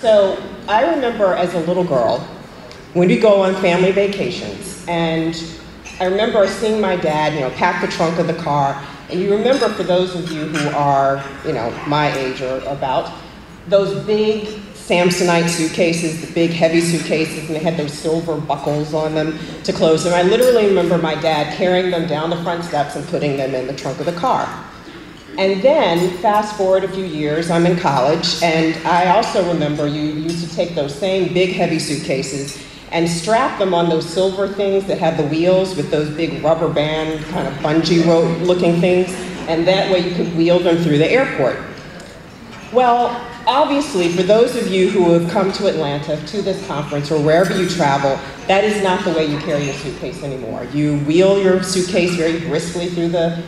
So I remember as a little girl, when we go on family vacations, and I remember seeing my dad, pack the trunk of the car, and you remember, for those of you who are, my age or about, those big Samsonite suitcases, the big heavy suitcases, and they had those silver buckles on them to close them. I literally remember my dad carrying them down the front steps and putting them in the trunk of the car. And then, fast forward a few years, I'm in college, and I also remember you used to take those same big heavy suitcases and strap them on those silver things that have the wheels with those big rubber band kind of bungee rope looking things, and that way you could wheel them through the airport. Well, obviously, for those of you who have come to Atlanta, to this conference, or wherever you travel, that is not the way you carry your suitcase anymore. You wheel your suitcase very briskly through the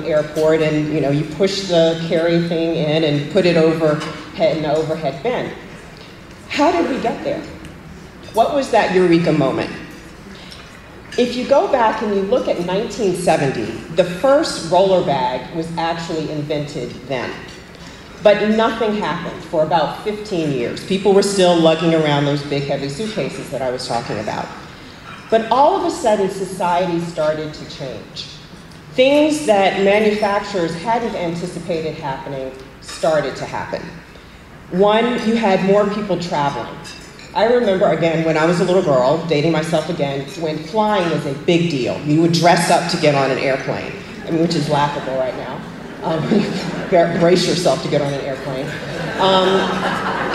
airport, and you push the carry thing in and put it overhead in the overhead bin. How did we get there? What was that eureka moment? If you go back and you look at 1970, the first roller bag was actually invented then. But nothing happened for about 15 years. People were still lugging around those big, heavy suitcases that I was talking about. But all of a sudden, society started to change. Things that manufacturers hadn't anticipated happening started to happen. One, you had more people traveling. I remember, again, when I was a little girl, dating myself again, when flying was a big deal. You would dress up to get on an airplane, which is laughable right now. Brace yourself to get on an airplane.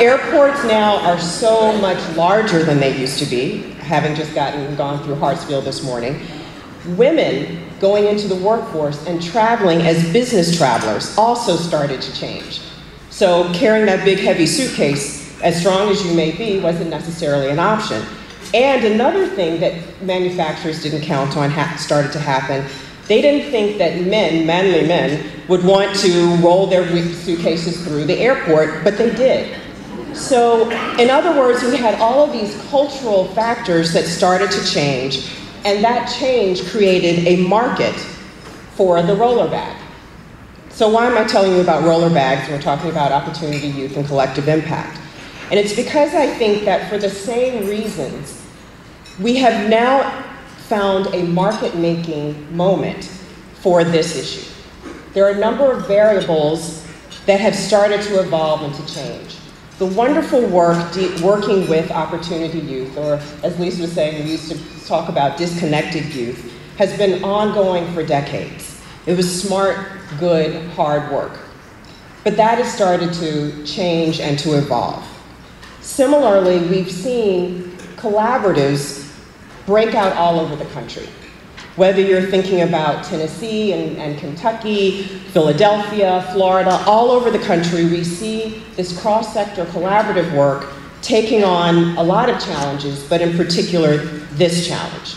Airports now are so much larger than they used to be, having just gone through Hartsfield this morning. Women going into the workforce and traveling as business travelers also started to change. So carrying that big heavy suitcase, as strong as you may be, wasn't necessarily an option. And another thing that manufacturers didn't count on started to happen. They didn't think that manly men, would want to roll their suitcases through the airport, but they did. So, in other words, we had all of these cultural factors that started to change, and that change created a market for the roller bag. So why am I telling you about roller bags when we're talking about opportunity, youth, and collective impact? And it's because I think that for the same reasons, we have now found a market-making moment for this issue. There are a number of variables that have started to evolve and to change. The wonderful work working with opportunity youth, or as Lisa was saying, we used to talk about disconnected youth, has been ongoing for decades. It was smart, good, hard work. But that has started to change and to evolve. Similarly, we've seen collaboratives break out all over the country. Whether you're thinking about Tennessee and Kentucky, Philadelphia, Florida, all over the country, we see this cross-sector collaborative work taking on a lot of challenges, but in particular, this challenge.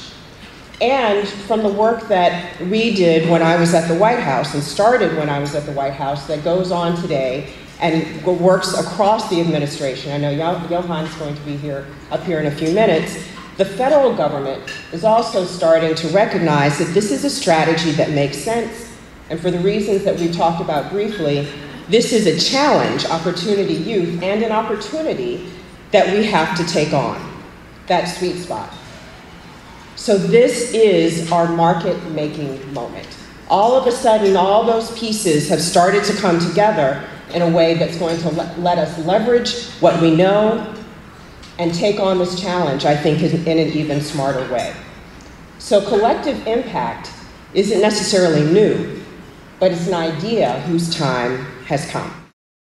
And from the work that we did when I was at the White House, and started when I was at the White House, that goes on today and works across the administration. I know Johan's going to be up here in a few minutes. The federal government is also starting to recognize that this is a strategy that makes sense, and for the reasons that we talked about briefly, this is a challenge, opportunity youth, and an opportunity that we have to take on, that sweet spot. So this is our market-making moment. All of a sudden, all those pieces have started to come together in a way that's going to let us leverage what we know and take on this challenge, I think, in an even smarter way. So collective impact isn't necessarily new, but it's an idea whose time has come.